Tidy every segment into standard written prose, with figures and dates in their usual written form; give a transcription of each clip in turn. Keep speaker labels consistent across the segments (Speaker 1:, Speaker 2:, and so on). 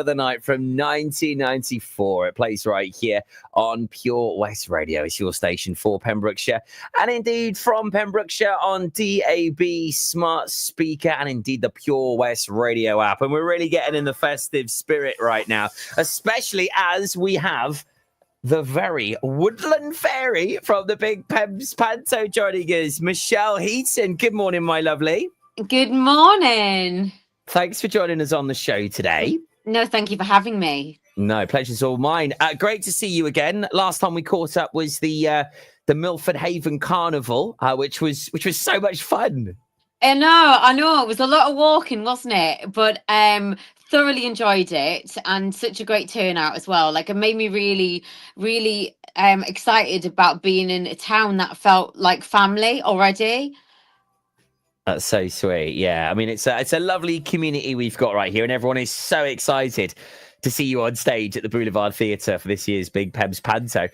Speaker 1: the night from 1994. It plays right here on Pure West Radio. It's your station for Pembrokeshire, and indeed from Pembrokeshire on DAB smart speaker, and indeed the Pure West Radio app. And we're really getting in the festive spirit right now, especially as we have the very Woodland Fairy from the big Pembs Panto joining us, Michelle Heaton. Good morning, my lovely.
Speaker 2: Good morning.
Speaker 1: Thanks for joining us on the show today.
Speaker 2: No, thank you for having me.
Speaker 1: No, pleasure's all mine. Great to see you again. Last time we caught up was the Milford Haven Carnival, which was so much fun.
Speaker 2: I know. It was a lot of walking, wasn't it? But thoroughly enjoyed it, and such a great turnout as well. Like, it made me really, really excited about being in a town that felt like family already.
Speaker 1: That's so sweet. Yeah, I mean, it's a lovely community we've got right here, and everyone is so excited to see you on stage at the Boulevard Theatre for this year's big Pembs Panto.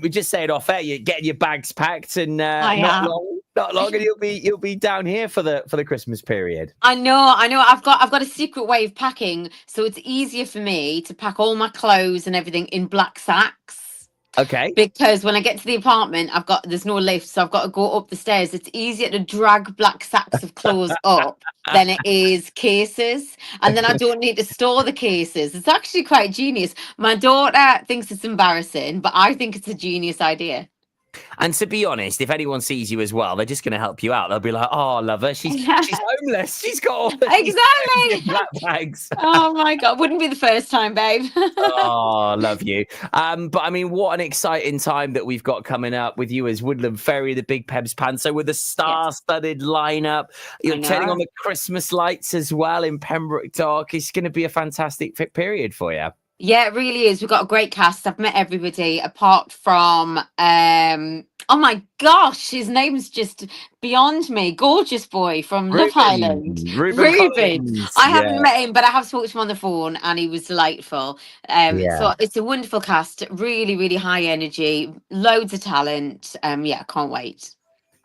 Speaker 1: We just saying off air, you're getting your bags packed, and not long, and you'll be down here for the Christmas period.
Speaker 2: I know. I've got a secret way of packing, so it's easier for me to pack all my clothes and everything in black sacks.
Speaker 1: Okay.
Speaker 2: Because when I get to the apartment, there's no lift, so I've got to go up the stairs. It's easier to drag black sacks of clothes up than it is cases. And then I don't need to store the cases. It's actually quite genius. My daughter thinks it's embarrassing, but I think it's a genius idea.
Speaker 1: And to be honest, if anyone sees you as well, they're just going to help you out. They'll be like, "Oh, love her. She's homeless. She's got all
Speaker 2: exactly
Speaker 1: black bags."
Speaker 2: Oh my God, wouldn't be the first time, babe.
Speaker 1: Oh, love you. But I mean, what an exciting time that we've got coming up with you as Woodland Fairy, the big Pembs Panto, with a star-studded lineup. You're turning on the Christmas lights as well in Pembroke Dock. It's going to be a fantastic period for you.
Speaker 2: Yeah, it really is. We've got a great cast. I've met everybody apart from, oh my gosh, his name's just beyond me. Gorgeous boy from Love Island. Reuben. I haven't met him, but I have spoken to him on the phone, and he was delightful. So it's a wonderful cast. Really, really high energy. Loads of talent. I can't wait.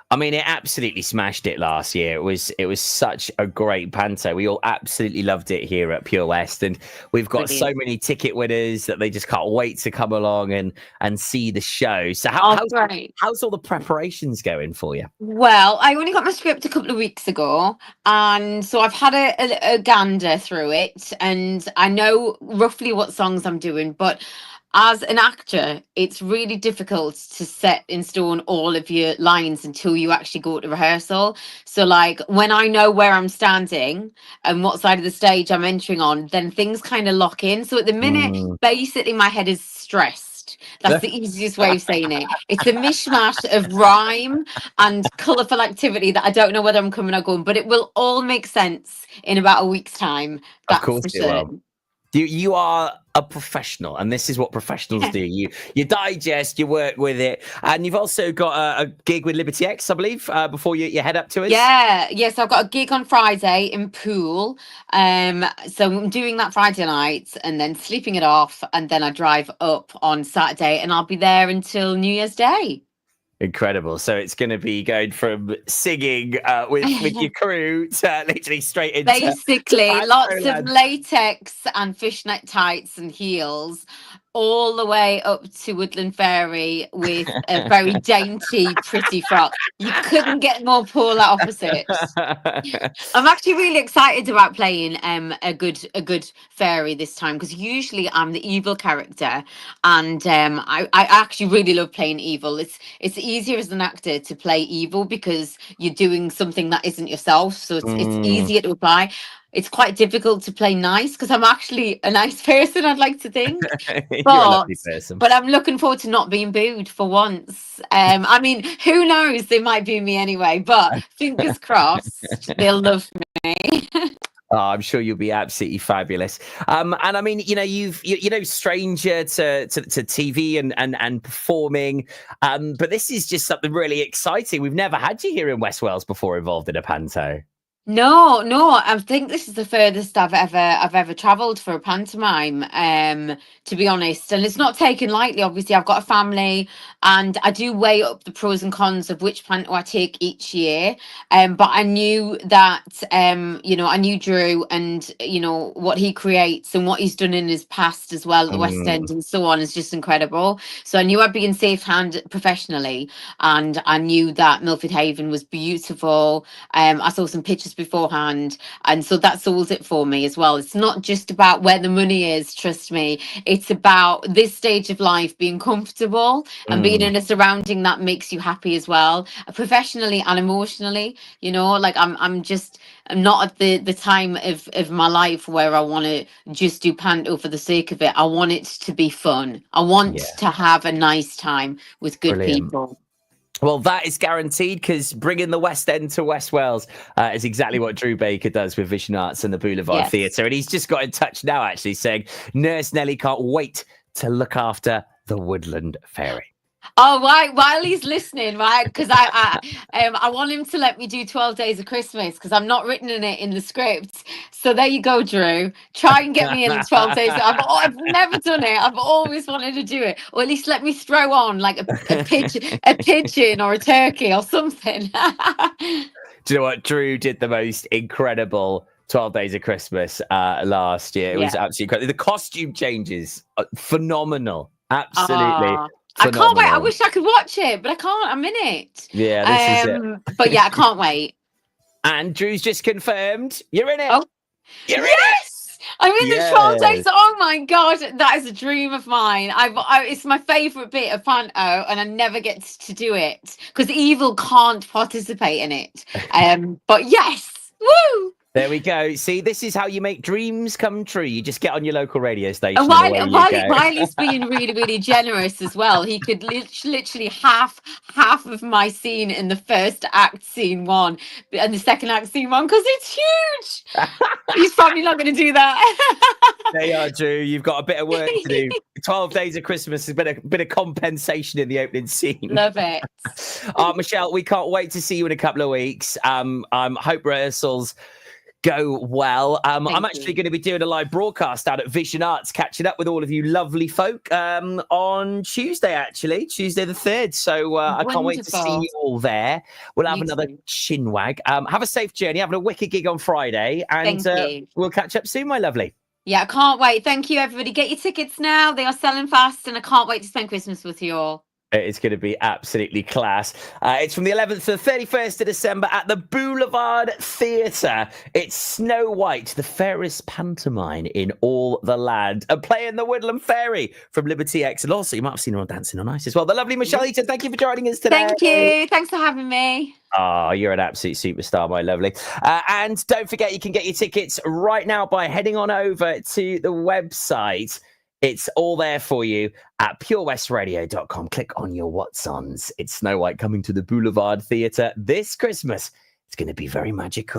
Speaker 1: I mean, it absolutely smashed it last year. It was such a great panto. We all absolutely loved it here at Pure West, and we've got so many ticket winners that they just can't wait to come along and see the show. So how's all the preparations going for you?
Speaker 2: Well, I only got my script a couple of weeks ago, and so I've had a gander through it, and I know roughly what songs I'm doing, but as an actor, it's really difficult to set in stone all of your lines until you actually go to rehearsal. So, like, when I know where I'm standing and what side of the stage I'm entering on, then things kind of lock in. So at the minute, basically, my head is stressed. That's the easiest way of saying it. It's a mishmash of rhyme and colourful activity that I don't know whether I'm coming or going, but it will all make sense in about a week's time.
Speaker 1: Of course it will. You are a professional, and this is what professionals do. You digest, you work with it, and you've also got a gig with Liberty X, I believe, before you head up to it.
Speaker 2: Yes, I've got a gig on Friday in Poole. So I'm doing that Friday night and then sleeping it off, and then I drive up on Saturday, and I'll be there until New Year's Day.
Speaker 1: Incredible. So it's going to be going from singing with your crew to literally straight into...
Speaker 2: Basically, lots of latex and fishnet tights and heels, all the way up to Woodland Fairy with a very dainty, pretty frock. You couldn't get more polar opposites. I'm actually really excited about playing a good fairy this time, because usually I'm the evil character, and I actually really love playing evil. It's easier as an actor to play evil because you're doing something that isn't yourself, so it's easier to apply. It's quite difficult to play nice because I'm actually a nice person, I'd like to think.
Speaker 1: You're a lovely person.
Speaker 2: But I'm looking forward to not being booed for once. I mean, who knows? They might boo me anyway, but fingers crossed, they'll love me.
Speaker 1: Oh, I'm sure you'll be absolutely fabulous. And I mean, you're stranger to TV and performing, but this is just something really exciting. We've never had you here in West Wales before involved in a panto.
Speaker 2: No. I think this is the furthest I've ever travelled for a pantomime. To be honest, and it's not taken lightly. Obviously, I've got a family, and I do weigh up the pros and cons of which panto I take each year. But I knew that, I knew Drew, and what he creates and what he's done in his past as well at the West
Speaker 1: Mm,
Speaker 2: End and so on is just incredible. So I knew I'd be in safe hand professionally, and I knew that Milford Haven was beautiful. I saw some pictures beforehand, and so that solves it for me as well. It's not just about where the money is, trust me. It's about this stage of life being comfortable and being
Speaker 1: mm.
Speaker 2: in a surrounding that makes you happy as well, professionally and emotionally. Like I'm not at the time of my life where I want to just do panto for the sake of it. I want it to be fun. I want
Speaker 1: Yeah,
Speaker 2: to have a nice time with good
Speaker 1: brilliant.
Speaker 2: people.
Speaker 1: Well, that is guaranteed because bringing the West End to West Wales is exactly what Drew Baker does with Vision Arts and the Boulevard
Speaker 2: Yes.
Speaker 1: Theatre. And he's just got in touch now, actually, saying Nurse Nelly can't wait to look after the Woodland Fairy.
Speaker 2: Oh, while he's listening, right? Because I want him to let me do 12 Days of Christmas because I'm not written in it in the script. So there you go, Drew. Try and get me in the 12 days. I've never done it. I've always wanted to do it, or at least let me throw on like a pigeon or a turkey or something.
Speaker 1: Do you know what? Drew did the most incredible 12 Days of Christmas last year. It was absolutely incredible. The costume changes, phenomenal. Absolutely.
Speaker 2: I can't wait. I wish I could watch it, but I can't. I'm in it.
Speaker 1: Yeah, this is it.
Speaker 2: But yeah, I can't wait.
Speaker 1: And Drew's just confirmed you're in it.
Speaker 2: Oh,
Speaker 1: you're in
Speaker 2: yes! I'm in
Speaker 1: Yes.
Speaker 2: the 12 days. Oh my god, that is a dream of mine. It's my favourite bit of panto, and I never get to do it because Evil can't participate in it. But yes, woo!
Speaker 1: There we go. See, this is how you make dreams come true. You just get on your local radio station.
Speaker 2: And while he's being really, really generous as well, he could literally half of my scene in the first act, scene one, and the second act, scene one, because it's huge. He's probably not going to do that.
Speaker 1: There you are, Drew. You've got a bit of work to do. 12 Days of Christmas has been a bit of compensation in the opening scene.
Speaker 2: Love it.
Speaker 1: Michelle, we can't wait to see you in a couple of weeks. Hope rehearsals go well. I'm actually going to be doing a live broadcast out at Vision Arts, catching up with all of you lovely folk on Tuesday the 3rd. So I can't wait to see you all there. We'll have another chinwag. Have a safe journey, having a wicked gig on Friday, and we'll catch up soon, my lovely.
Speaker 2: Yeah, I can't wait. Thank you, everybody. Get your tickets now. They are selling fast, and I can't wait to spend Christmas with you all.
Speaker 1: It's going to be absolutely class. It's from the 11th to the 31st of December at the Boulevard Theatre. It's Snow White, the fairest pantomime in all the land. And playing the Woodland Fairy from Liberty X. And also, you might have seen her on Dancing on Ice as well. The lovely Michelle Heaton, thank you for joining us today.
Speaker 2: Thank you. Thanks for having me.
Speaker 1: Oh, you're an absolute superstar, my lovely. And don't forget, you can get your tickets right now by heading on over to the website. It's all there for you at purewestradio.com. Click on your what's-ons. It's Snow White coming to the Boulevard Theatre this Christmas. It's going to be very magical.